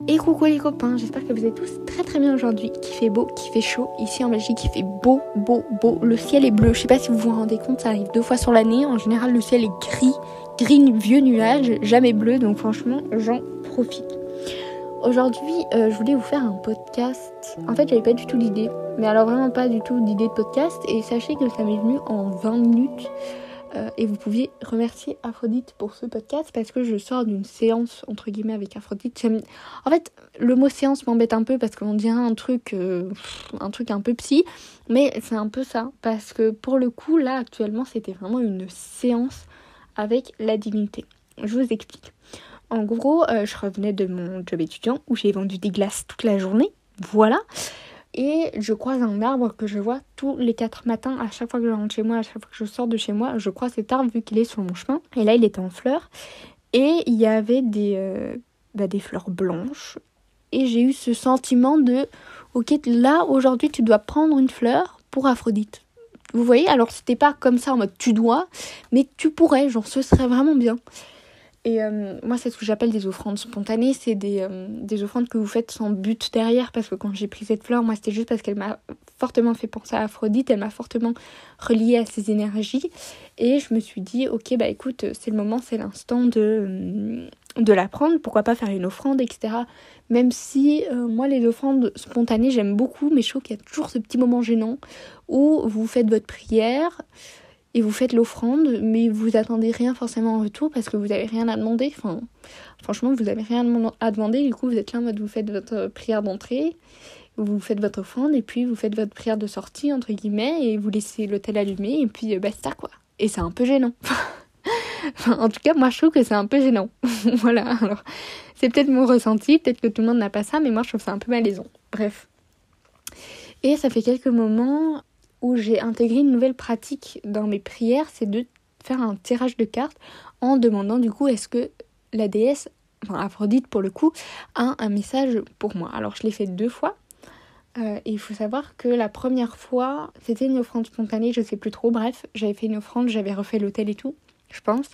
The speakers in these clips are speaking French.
Et coucou les copains, j'espère que vous êtes tous très très bien aujourd'hui. Qu'il fait beau, qu'il fait chaud. Ici en Belgique, il fait beau. Le ciel est bleu. Je sais pas si vous vous rendez compte, ça arrive 2 fois sur l'année. En général, le ciel est gris, vieux nuage, jamais bleu. Donc franchement, j'en profite. Aujourd'hui, je voulais vous faire un podcast. En fait, j'avais pas du tout d'idée. Mais alors vraiment pas du tout d'idée de podcast. Et sachez que ça m'est venu en 20 minutes. Et vous pouviez remercier Aphrodite pour ce podcast parce que je sors d'une séance entre guillemets avec Aphrodite. En fait, le mot séance m'embête un peu parce qu'on dirait un truc un peu psy, mais c'est un peu ça parce que pour le coup là actuellement c'était vraiment une séance avec la divinité. Je vous explique. En gros, je revenais de mon job étudiant où j'ai vendu des glaces toute la journée. Voilà. Et je croise un arbre que je vois tous les 4 matins, à chaque fois que je rentre chez moi, à chaque fois que je sors de chez moi, je croise cet arbre vu qu'il est sur mon chemin. Et là, il était en fleurs. Et il y avait des fleurs blanches. Et j'ai eu ce sentiment de, ok, là, aujourd'hui, tu dois prendre une fleur pour Aphrodite. Vous voyez, alors c'était pas comme ça en mode tu dois, mais tu pourrais, genre ce serait vraiment bien. Et moi, c'est ce que j'appelle des offrandes spontanées. C'est des offrandes que vous faites sans but derrière. Parce que quand j'ai pris cette fleur, moi, c'était juste parce qu'elle m'a fortement fait penser à Aphrodite. Elle m'a fortement reliée à ses énergies. Et je me suis dit, ok, bah écoute, c'est le moment, c'est l'instant de la prendre. Pourquoi pas faire une offrande, etc. Même si, moi, les offrandes spontanées, j'aime beaucoup. Mais je trouve qu'il y a toujours ce petit moment gênant où vous faites votre prière et vous faites l'offrande, mais vous attendez rien forcément en retour parce que vous n'avez rien à demander. Enfin, franchement, vous n'avez rien à demander. Du coup, vous êtes là en mode vous faites votre prière d'entrée, vous faites votre offrande, et puis vous faites votre prière de sortie, entre guillemets, et vous laissez l'autel allumé, et puis basta, quoi. Et c'est un peu gênant. Enfin, en tout cas, moi, je trouve que c'est un peu gênant. Voilà, alors, c'est peut-être mon ressenti, peut-être que tout le monde n'a pas ça, mais moi, je trouve ça un peu malaisant. Bref. Et ça fait quelques moments où j'ai intégré une nouvelle pratique dans mes prières, c'est de faire un tirage de cartes en demandant du coup est-ce que la déesse, enfin Aphrodite pour le coup, a un message pour moi. Alors je l'ai fait 2 fois et il faut savoir que la première fois c'était une offrande spontanée, je sais plus trop, bref, j'avais fait une offrande, j'avais refait l'autel et tout, je pense.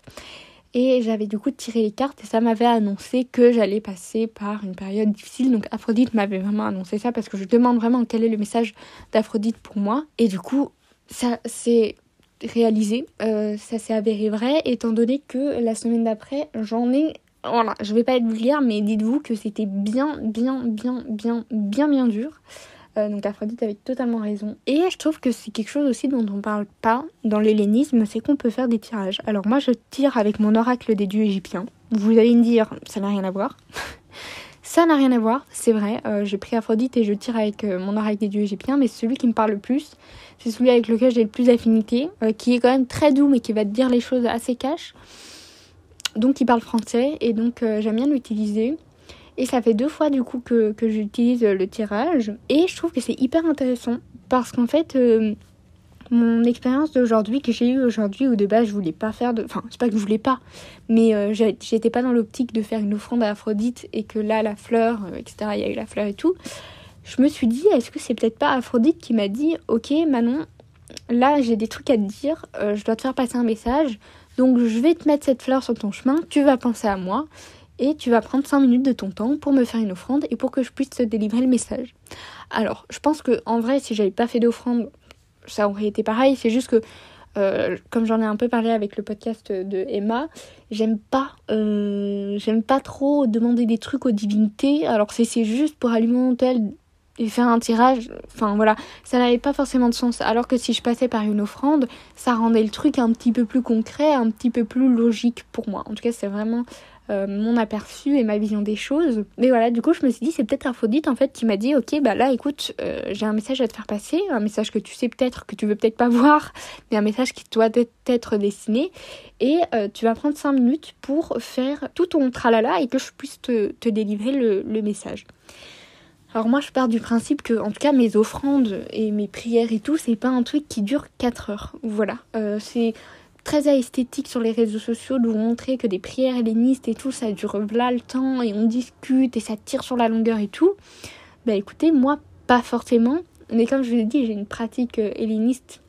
Et j'avais du coup tiré les cartes et ça m'avait annoncé que j'allais passer par une période difficile. Donc Aphrodite m'avait vraiment annoncé ça parce que je demande vraiment quel est le message d'Aphrodite pour moi. Et du coup, ça s'est réalisé, ça s'est avéré vrai étant donné que la semaine d'après, j'en ai... Voilà, je vais pas être vulgaire mais dites-vous que c'était bien dur. Donc Aphrodite avait totalement raison. Et je trouve que c'est quelque chose aussi dont on parle pas dans l'hellénisme, c'est qu'on peut faire des tirages. Alors moi je tire avec mon oracle des dieux égyptiens. Vous allez me dire, ça n'a rien à voir. Ça n'a rien à voir, c'est vrai. J'ai pris Aphrodite et je tire avec mon oracle des dieux égyptiens, mais celui qui me parle le plus, c'est celui avec lequel j'ai le plus d'affinité, qui est quand même très doux mais qui va te dire les choses assez cash. Donc il parle français et donc j'aime bien l'utiliser. Et ça fait 2 fois du coup que j'utilise le tirage. Et je trouve que c'est hyper intéressant. Parce qu'en fait, mon expérience d'aujourd'hui, que j'ai eue aujourd'hui, où de base je voulais pas faire de... Enfin, c'est pas que je voulais pas. Mais j'étais pas dans l'optique de faire une offrande à Aphrodite. Et que là, la fleur, etc., il y a eu la fleur et tout. Je me suis dit, est-ce que c'est peut-être pas Aphrodite qui m'a dit, ok Manon, là j'ai des trucs à te dire. Je dois te faire passer un message. Donc je vais te mettre cette fleur sur ton chemin. Tu vas penser à moi. Et tu vas prendre 5 minutes de ton temps pour me faire une offrande et pour que je puisse te délivrer le message. Alors, je pense que en vrai, si j'avais pas fait d'offrande, ça aurait été pareil. C'est juste que, comme j'en ai un peu parlé avec le podcast de Emma, j'aime pas trop demander des trucs aux divinités. Alors c'est juste pour allumer mon tel et faire un tirage. Enfin voilà, ça n'avait pas forcément de sens. Alors que si je passais par une offrande, ça rendait le truc un petit peu plus concret, un petit peu plus logique pour moi. En tout cas, c'est vraiment... mon aperçu et ma vision des choses. Mais voilà, du coup je me suis dit c'est peut-être Aphrodite en fait qui m'a dit ok bah là écoute j'ai un message à te faire passer, un message que tu sais peut-être, que tu veux peut-être pas voir, mais un message qui doit être destiné et tu vas prendre 5 minutes pour faire tout ton tralala et que je puisse te délivrer le message. Alors moi je pars du principe que en tout cas mes offrandes et mes prières et tout c'est pas un truc qui dure 4 heures. Voilà, c'est très esthétique sur les réseaux sociaux de vous montrer que des prières hellénistes et tout ça dure là le temps et on discute et ça tire sur la longueur et tout. Bah écoutez, moi pas forcément, mais comme je vous l'ai dit, j'ai une pratique helléniste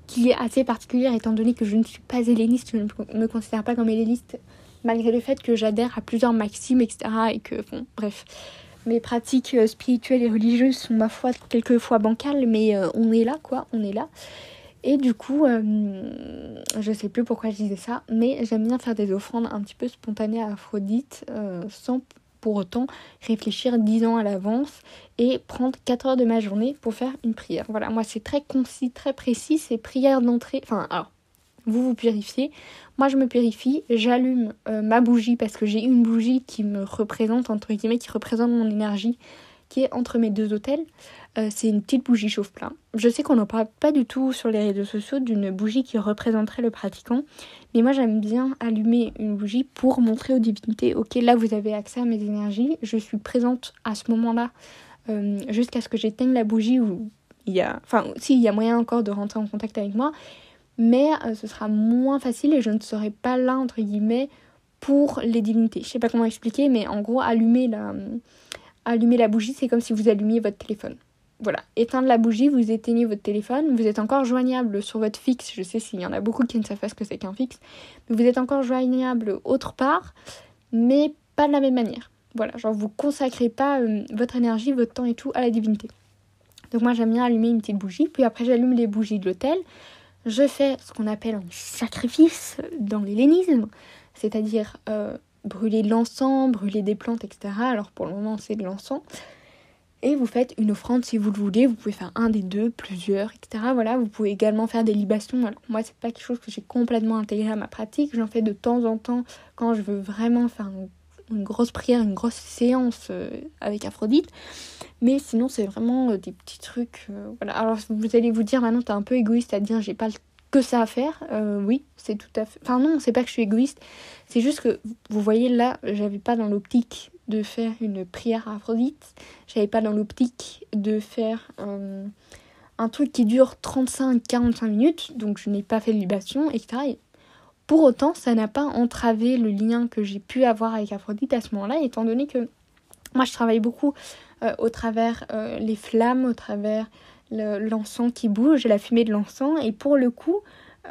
qui est assez particulière étant donné que je ne suis pas helléniste, je ne me considère pas comme helléniste malgré le fait que j'adhère à plusieurs maximes, etc. Et que, bon, bref, mes pratiques spirituelles et religieuses sont, ma foi, quelquefois bancales, mais on est là, quoi, on est là. Et du coup, je sais plus pourquoi je disais ça, mais j'aime bien faire des offrandes un petit peu spontanées à Aphrodite, sans pour autant réfléchir 10 ans à l'avance et prendre 4 heures de ma journée pour faire une prière. Voilà, moi c'est très concis, très précis, c'est prière d'entrée. Enfin, alors, vous purifiez, moi je me purifie, j'allume ma bougie parce que j'ai une bougie qui me représente, entre guillemets, qui représente mon énergie, qui est entre mes deux autels. C'est une petite bougie chauffe-plat. Je sais qu'on n'en parle pas du tout sur les réseaux sociaux d'une bougie qui représenterait le pratiquant, mais moi j'aime bien allumer une bougie pour montrer aux divinités, ok, là vous avez accès à mes énergies, je suis présente à ce moment-là, jusqu'à ce que j'éteigne la bougie, où il y a, enfin, si, il y a moyen encore de rentrer en contact avec moi, mais ce sera moins facile et je ne serai pas là, entre guillemets, pour les divinités. Je sais pas comment expliquer, mais en gros, allumer la bougie, c'est comme si vous allumiez votre téléphone. Voilà, éteindre la bougie, vous éteignez votre téléphone, vous êtes encore joignable sur votre fixe, je sais s'il y en a beaucoup qui ne savent pas ce que c'est qu'un fixe, mais vous êtes encore joignable autre part, mais pas de la même manière. Voilà, genre vous consacrez pas votre énergie, votre temps et tout à la divinité. Donc moi j'aime bien allumer une petite bougie, puis après j'allume les bougies de l'autel, je fais ce qu'on appelle un sacrifice dans l'hellénisme, c'est-à-dire brûler de l'encens, brûler des plantes, etc. Alors pour le moment c'est de l'encens. Et vous faites une offrande si vous le voulez, vous pouvez faire un des deux, plusieurs, etc. Voilà, vous pouvez également faire des libations. Alors moi c'est pas quelque chose que j'ai complètement intégré à ma pratique, j'en fais de temps en temps quand je veux vraiment faire une grosse prière, une grosse séance avec Aphrodite. Mais sinon c'est vraiment des petits trucs. Voilà. Alors vous allez vous dire maintenant t'es un peu égoïste à dire j'ai pas que ça à faire. Oui, c'est tout à fait... Enfin non, c'est pas que je suis égoïste, c'est juste que vous voyez là, j'avais pas dans l'optique de faire une prière à Aphrodite, j'avais pas dans l'optique de faire un truc qui dure 35-45 minutes, donc je n'ai pas fait de libation, etc. Et pour autant, ça n'a pas entravé le lien que j'ai pu avoir avec Aphrodite à ce moment-là, étant donné que moi je travaille beaucoup au travers les flammes, au travers l'encens qui bouge, la fumée de l'encens, et pour le coup,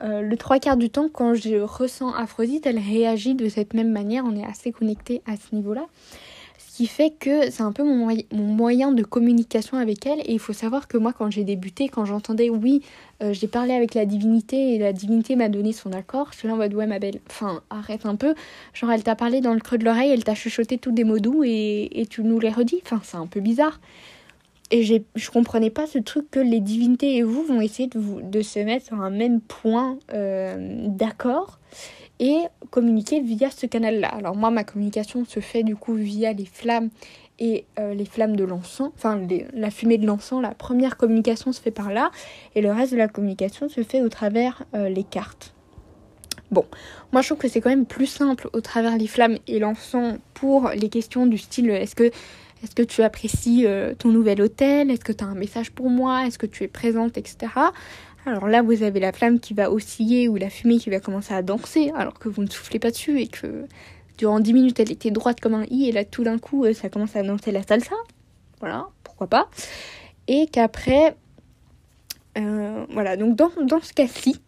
le 3/4 du temps, quand je ressens Aphrodite, elle réagit de cette même manière, on est assez connecté à ce niveau-là. Ce qui fait que c'est un peu mon moyen de communication avec elle. Et il faut savoir que moi, quand j'ai débuté, quand j'entendais, oui, j'ai parlé avec la divinité et la divinité m'a donné son accord, je suis là en mode, ouais ma belle, enfin, arrête un peu. Genre, elle t'a parlé dans le creux de l'oreille, elle t'a chuchoté tous des mots doux et tu nous les redis. Enfin, c'est un peu bizarre. Et je comprenais pas ce truc que les divinités et vous vont essayer de se mettre sur un même point d'accord et communiquer via ce canal-là. Alors moi, ma communication se fait du coup via les flammes et les flammes de l'encens, enfin la fumée de l'encens, la première communication se fait par là, et le reste de la communication se fait au travers les cartes. Bon, moi je trouve que c'est quand même plus simple au travers les flammes et l'encens pour les questions du style est-ce que tu apprécies ton nouvel hôtel? Est-ce que tu as un message pour moi? Est-ce que tu es présente, etc. Alors là, vous avez la flamme qui va osciller ou la fumée qui va commencer à danser alors que vous ne soufflez pas dessus et que durant 10 minutes, elle était droite comme un i et là, tout d'un coup, ça commence à danser la salsa. Voilà, pourquoi pas. Et qu'après... voilà, donc dans ce cas-ci,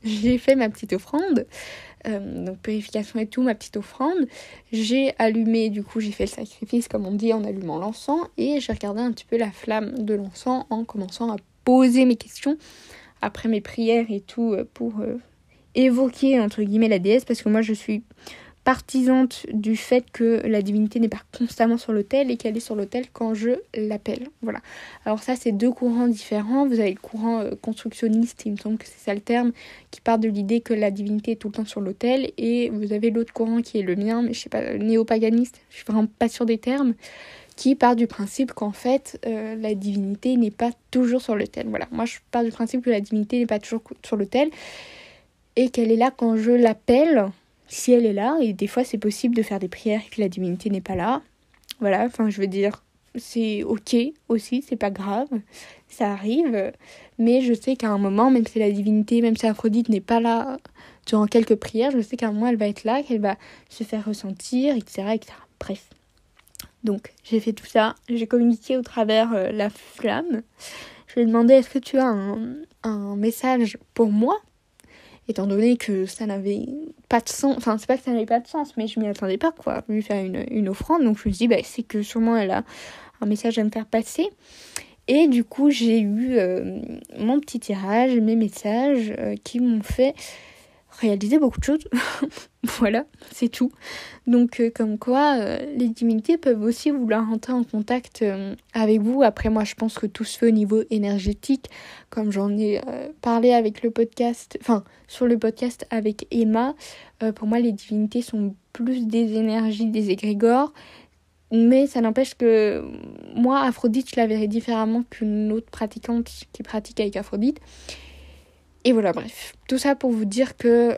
j'ai fait ma petite offrande. Donc purification et tout, ma petite offrande. J'ai allumé, du coup j'ai fait le sacrifice comme on dit en allumant l'encens et j'ai regardé un petit peu la flamme de l'encens en commençant à poser mes questions après mes prières et tout pour évoquer entre guillemets la déesse, parce que moi je suis partisante du fait que la divinité n'est pas constamment sur l'autel et qu'elle est sur l'autel quand je l'appelle. Voilà. Alors ça, c'est deux courants différents. Vous avez le courant constructionniste, il me semble que c'est ça le terme, qui part de l'idée que la divinité est tout le temps sur l'autel, et vous avez l'autre courant qui est le mien, mais je sais pas, néopaganiste, je suis vraiment pas sûre des termes, qui part du principe qu'en fait, la divinité n'est pas toujours sur l'autel. Voilà. Moi, je pars du principe que la divinité n'est pas toujours sur l'autel et qu'elle est là quand je l'appelle, si elle est là, et des fois c'est possible de faire des prières et que la divinité n'est pas là. Voilà, enfin je veux dire, c'est ok aussi, c'est pas grave, ça arrive, mais je sais qu'à un moment, même si la divinité, même si Aphrodite n'est pas là durant quelques prières, je sais qu'à un moment elle va être là, qu'elle va se faire ressentir, etc. etc. Bref. Donc j'ai fait tout ça, j'ai communiqué au travers la flamme. Je lui ai demandé est-ce que tu as un message pour moi ? étant donné que ça n'avait pas de sens, enfin c'est pas que ça n'avait pas de sens, mais je m'y attendais pas quoi, lui faire une offrande, donc je me dis c'est que sûrement elle a un message à me faire passer. Et du coup j'ai eu mon petit tirage, mes messages qui m'ont fait réaliser beaucoup de choses. Voilà, c'est tout. Donc comme quoi les divinités peuvent aussi vouloir entrer en contact avec vous. Après moi je pense que tout se fait au niveau énergétique, comme j'en ai parlé avec le podcast, enfin sur le podcast avec Emma. Pour moi les divinités sont plus des énergies, des égrégores. Mais ça n'empêche que moi, Aphrodite, je la verrais différemment qu'une autre pratiquante qui pratique avec Aphrodite. Et voilà, bref. Tout ça pour vous dire que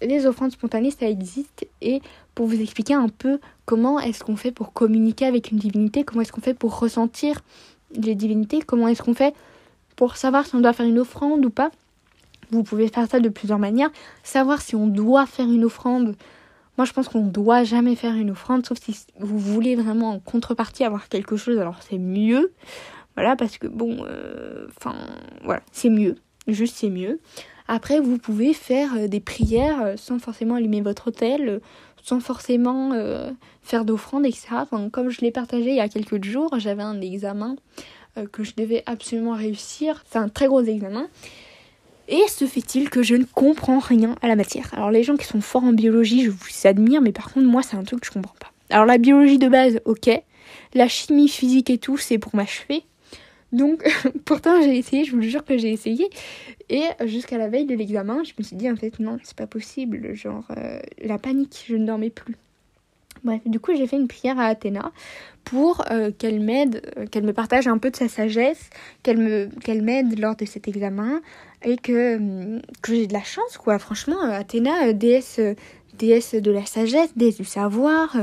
les offrandes spontanées, ça existe. Et pour vous expliquer un peu comment est-ce qu'on fait pour communiquer avec une divinité, comment est-ce qu'on fait pour ressentir les divinités, comment est-ce qu'on fait pour savoir si on doit faire une offrande ou pas. Vous pouvez faire ça de plusieurs manières. Savoir si on doit faire une offrande. Moi, je pense qu'on ne doit jamais faire une offrande, sauf si vous voulez vraiment en contrepartie avoir quelque chose, alors c'est mieux. Voilà, parce que voilà, c'est mieux. Juste, c'est mieux. Après, vous pouvez faire des prières sans forcément allumer votre autel, sans forcément faire d'offrande, etc. Enfin, comme je l'ai partagé il y a quelques jours, j'avais un examen que je devais absolument réussir. C'est un très gros examen. Et se fait-il que je ne comprends rien à la matière. Alors les gens qui sont forts en biologie, je vous admire, mais par contre moi c'est un truc que je comprends pas. Alors la biologie de base, ok. La chimie, physique et tout, c'est pour m'achever. Donc pourtant j'ai essayé, je vous le jure que j'ai essayé. Et jusqu'à la veille de l'examen, je me suis dit en fait non, c'est pas possible. Genre la panique, je ne dormais plus. Bref, du coup j'ai fait une prière à Athéna pour qu'elle m'aide, qu'elle me partage un peu de sa sagesse, qu'elle m'aide lors de cet examen et que j'ai de la chance quoi. Franchement, Athéna, déesse de la sagesse, déesse du savoir.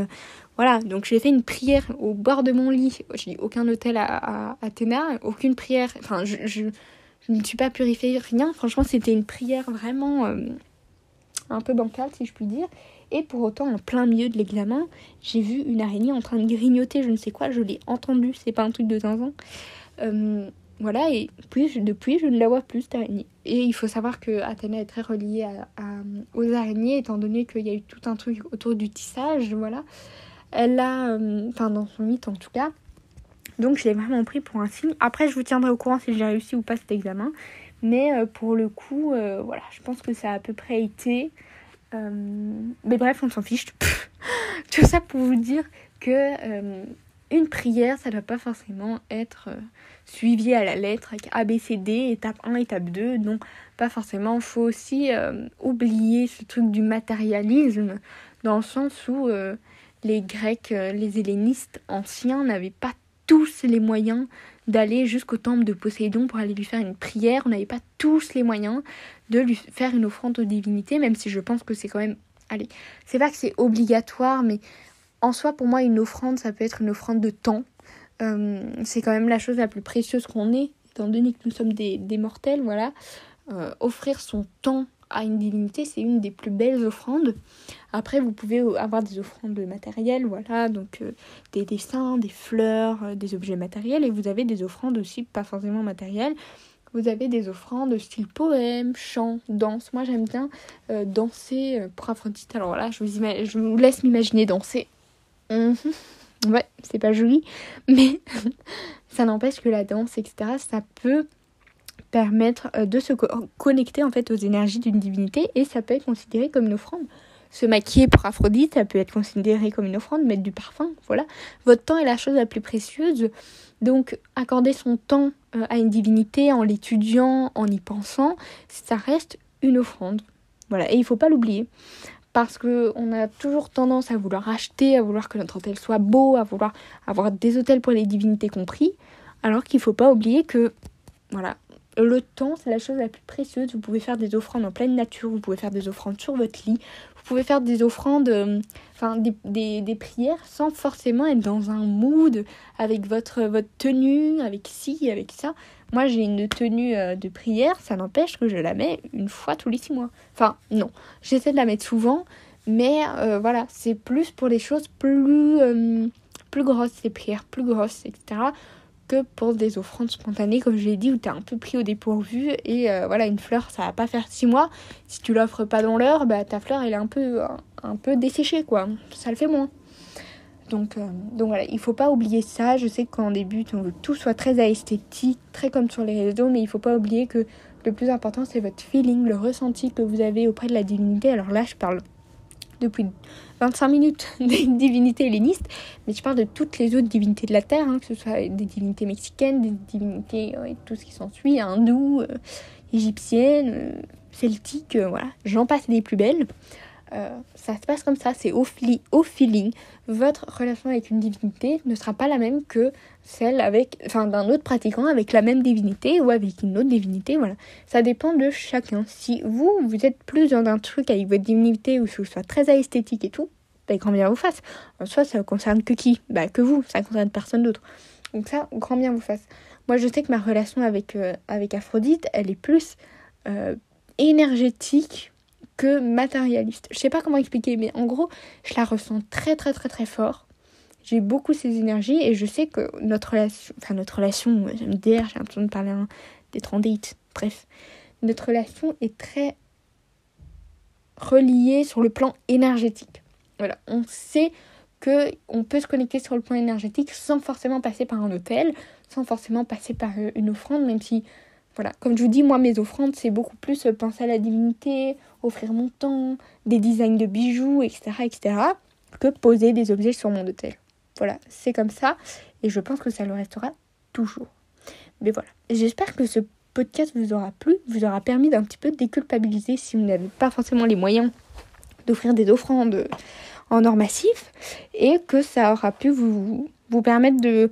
Voilà, donc j'ai fait une prière au bord de mon lit. J'ai aucun autel à Athéna, aucune prière. Enfin, je ne me suis pas purifiée, rien. Franchement, c'était une prière vraiment un peu bancale si je puis dire. Et pour autant, en plein milieu de l'examen, j'ai vu une araignée en train de grignoter je ne sais quoi. Je l'ai entendue, c'est pas un truc de zinzin. Voilà, et depuis, je ne la vois plus, cette araignée. Et il faut savoir que Athéna est très reliée aux araignées, étant donné qu'il y a eu tout un truc autour du tissage, voilà. Elle a, dans son mythe en tout cas. Donc je l'ai vraiment pris pour un signe. Après, je vous tiendrai au courant si j'ai réussi ou pas cet examen. Mais pour le coup, voilà, je pense que ça a à peu près été... mais bref, on s'en fiche. Tout ça pour vous dire que une prière, ça ne doit pas forcément être suivi à la lettre avec A, B, C, D, étape 1, étape 2. Non, pas forcément. Il faut aussi oublier ce truc du matérialisme, dans le sens où les Grecs, les hellénistes anciens n'avaient pas tous les moyens d'aller jusqu'au temple de Poséidon pour aller lui faire une prière. On n'avait pas tous les moyens de lui faire une offrande aux divinités, même si je pense que c'est quand même... Allez, c'est pas que c'est obligatoire, mais en soi, pour moi, une offrande, ça peut être une offrande de temps. C'est quand même la chose la plus précieuse qu'on ait, étant donné que nous sommes des mortels, voilà. Offrir son temps à une divinité, c'est une des plus belles offrandes. Après, vous pouvez avoir des offrandes matérielles, voilà, donc des dessins, des fleurs, des objets matériels, et vous avez des offrandes aussi pas forcément matérielles. Vous avez des offrandes style poème, chant, danse. Moi, j'aime bien danser pour Aphrodite. Alors voilà, je vous laisse m'imaginer danser. Ouais, c'est pas joli, mais ça n'empêche que la danse, etc., ça peut permettre de se connecter en fait aux énergies d'une divinité et ça peut être considéré comme une offrande. Se maquiller pour Aphrodite, ça peut être considéré comme une offrande, mettre du parfum, voilà. Votre temps est la chose la plus précieuse, donc accorder son temps à une divinité en l'étudiant, en y pensant, ça reste une offrande. Voilà, et il faut pas l'oublier. Parce qu'on a toujours tendance à vouloir acheter, à vouloir que notre hôtel soit beau, à vouloir avoir des hôtels pour les divinités compris, alors qu'il ne faut pas oublier que, voilà, le temps, c'est la chose la plus précieuse. Vous pouvez faire des offrandes en pleine nature, vous pouvez faire des offrandes sur votre lit, vous pouvez faire des offrandes, des prières sans forcément être dans un mood avec votre tenue, avec ci, avec ça. Moi, j'ai une tenue de prière, ça n'empêche que je la mets une fois tous les 6 mois. Enfin, non, j'essaie de la mettre souvent, mais voilà, c'est plus pour les choses plus grosses, les prières plus grosses, etc. que pour des offrandes spontanées, comme je l'ai dit, où t'es un peu pris au dépourvu. Et voilà, une fleur, ça va pas faire 6 mois. Si tu l'offres pas dans l'heure, ta fleur, elle est un peu desséchée, quoi. Ça le fait moins. Donc voilà, il faut pas oublier ça. Je sais qu'en débute, on veut que tout soit très esthétique, très comme sur les réseaux, mais il faut pas oublier que le plus important, c'est votre feeling, le ressenti que vous avez auprès de la divinité. Alors là, je parle depuis 25 minutes des divinités hellénistes, mais je parle de toutes les autres divinités de la Terre, que ce soit des divinités mexicaines, des divinités et tout ce qui s'ensuit, hindoues, égyptiennes, celtiques, voilà, j'en passe des plus belles. Ça se passe comme ça, c'est au feeling. Votre relation avec une divinité ne sera pas la même que celle d'un autre pratiquant avec la même divinité ou avec une autre divinité, voilà. Ça dépend de chacun. Si vous êtes plus dans un truc avec votre divinité où ce soit très esthétique et tout, grand bien vous fasse. En soi, ça ne concerne que qui ? Que vous, ça ne concerne personne d'autre. Donc ça, grand bien vous fasse. Moi, je sais que ma relation avec Aphrodite, elle est plus énergétique que matérialiste. Je sais pas comment expliquer, mais en gros, je la ressens très très très très fort. J'ai beaucoup ces énergies et je sais que notre relation, j'aime dire, j'ai l'impression de parler d'être en date, bref. Notre relation est très reliée sur le plan énergétique. Voilà, on sait qu'on peut se connecter sur le plan énergétique sans forcément passer par un hôtel, sans forcément passer par une offrande, même si... Voilà, comme je vous dis, moi, mes offrandes, c'est beaucoup plus penser à la divinité, offrir mon temps, des designs de bijoux, etc., que poser des objets sur mon autel. Voilà, c'est comme ça, et je pense que ça le restera toujours. Mais voilà, j'espère que ce podcast vous aura plu, vous aura permis d'un petit peu déculpabiliser si vous n'avez pas forcément les moyens d'offrir des offrandes en or massif, et que ça aura pu vous permettre de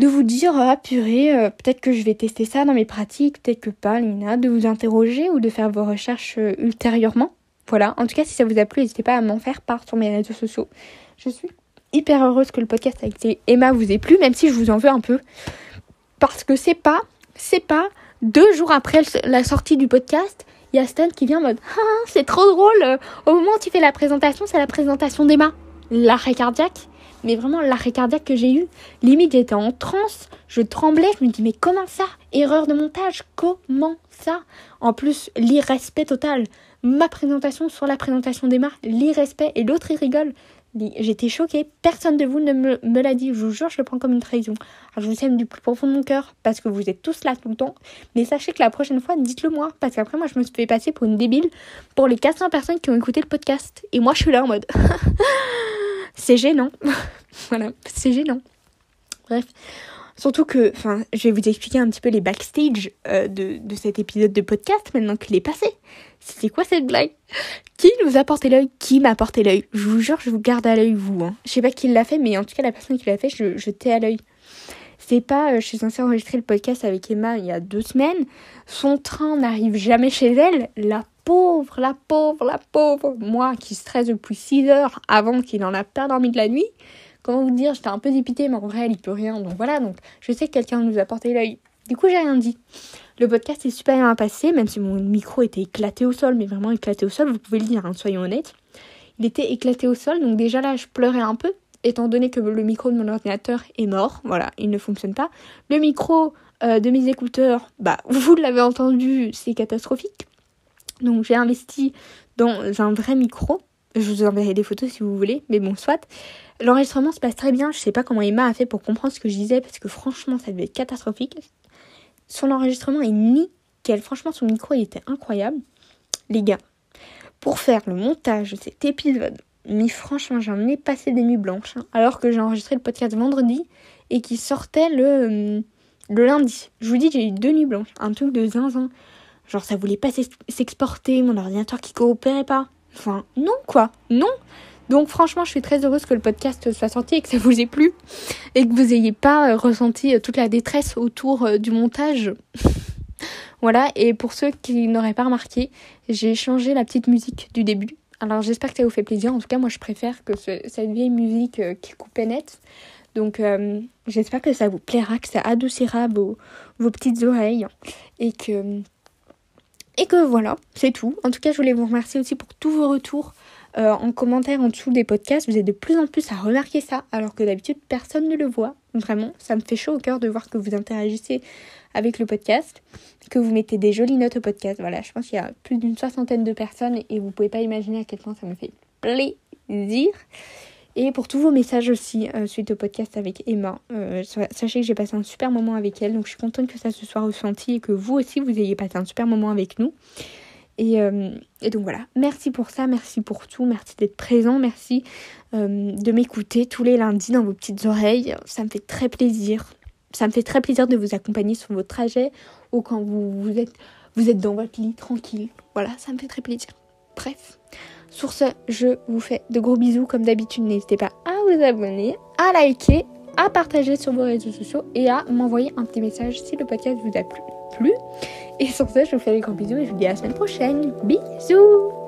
vous dire, purée, peut-être que je vais tester ça dans mes pratiques, peut-être que pas, Lina, de vous interroger ou de faire vos recherches ultérieurement. Voilà, en tout cas, si ça vous a plu, n'hésitez pas à m'en faire part sur mes réseaux sociaux. Je suis hyper heureuse que le podcast avec Emma vous ait plu, même si je vous en veux un peu. Parce que c'est pas 2 jours après la sortie du podcast, il y a Stan qui vient en mode « Ah, c'est trop drôle, au moment où tu fais la présentation, c'est la présentation d'Emma. » L'arrêt cardiaque. Mais vraiment, l'arrêt cardiaque que j'ai eu, limite j'étais en transe, je tremblais, je me dis mais comment ça ? Erreur de montage, comment ça ? En plus, l'irrespect total. Ma présentation sur la présentation d'Emma, l'irrespect, et l'autre il rigole. J'étais choquée, personne de vous ne me l'a dit, je vous jure, je le prends comme une trahison. Alors je vous aime du plus profond de mon cœur, parce que vous êtes tous là tout le temps, mais sachez que la prochaine fois, dites-le moi, parce qu'après moi je me suis fait passer pour une débile pour les 400 personnes qui ont écouté le podcast. Et moi je suis là en mode... C'est gênant. Voilà, c'est gênant. Bref, surtout que, je vais vous expliquer un petit peu les backstage de cet épisode de podcast maintenant qu'il est passé. C'était quoi cette blague ? Qui nous a porté l'œil ? Qui m'a porté l'œil ? Je vous jure, je vous garde à l'œil, vous. Je sais pas qui l'a fait, mais en tout cas, la personne qui l'a fait, je t'ai à l'œil. C'est pas, je suis censée enregistrer le podcast avec Emma il y a 2 semaines. Son train n'arrive jamais chez elle. La pauvre. Moi qui stresse depuis 6 heures avant qu'il en a pas dormi de la nuit. Comment vous dire, j'étais un peu dépitée, mais en vrai, il peut rien. Donc voilà, je sais que quelqu'un nous a porté l'œil. Du coup, j'ai rien dit. Le podcast est super bien passé, même si mon micro était éclaté au sol, mais vraiment éclaté au sol, vous pouvez le dire, soyons honnêtes. Il était éclaté au sol, donc déjà là, je pleurais un peu, étant donné que le micro de mon ordinateur est mort. Voilà, il ne fonctionne pas. Le micro de mes écouteurs, vous l'avez entendu, c'est catastrophique. Donc j'ai investi dans un vrai micro. Je vous enverrai des photos si vous voulez, mais bon, soit. L'enregistrement se passe très bien. Je sais pas comment Emma a fait pour comprendre ce que je disais, parce que franchement, ça devait être catastrophique. Son enregistrement est nickel. Franchement, son micro, il était incroyable. Les gars, pour faire le montage de cet épisode, mais franchement, j'en ai passé des nuits blanches. Alors que j'ai enregistré le podcast vendredi et qui sortait le lundi. Je vous dis, j'ai eu 2 nuits blanches. Un truc de zinzin. Genre, ça voulait pas s'exporter, mon ordinateur qui coopérait pas. Enfin, non, quoi. Non. Donc, franchement, je suis très heureuse que le podcast soit sorti et que ça vous ait plu. Et que vous n'ayez pas ressenti toute la détresse autour du montage. Voilà. Et pour ceux qui n'auraient pas remarqué, j'ai changé la petite musique du début. Alors, j'espère que ça vous fait plaisir. En tout cas, moi, je préfère que cette vieille musique qui coupait net. Donc, j'espère que ça vous plaira, que ça adoucira vos petites oreilles. Et que voilà, c'est tout. En tout cas, je voulais vous remercier aussi pour tous vos retours en commentaire en dessous des podcasts. Vous êtes de plus en plus à remarquer ça, alors que d'habitude, personne ne le voit. Vraiment, ça me fait chaud au cœur de voir que vous interagissez avec le podcast, que vous mettez des jolies notes au podcast. Voilà, je pense qu'il y a plus d'une 60aine de personnes et vous pouvez pas imaginer à quel point ça me fait plaisir. Et pour tous vos messages aussi, suite au podcast avec Emma, sachez que j'ai passé un super moment avec elle, donc je suis contente que ça se soit ressenti et que vous aussi vous ayez passé un super moment avec nous. Et donc voilà, merci pour ça, merci pour tout, merci d'être présent, merci de m'écouter tous les lundis dans vos petites oreilles. Ça me fait très plaisir. Ça me fait très plaisir de vous accompagner sur vos trajets ou quand vous êtes dans votre lit tranquille. Voilà, ça me fait très plaisir. Bref, sur ce, je vous fais de gros bisous. Comme d'habitude, n'hésitez pas à vous abonner, à liker, à partager sur vos réseaux sociaux et à m'envoyer un petit message si le podcast vous a plu. Et sur ce, je vous fais des gros bisous et je vous dis à la semaine prochaine. Bisous!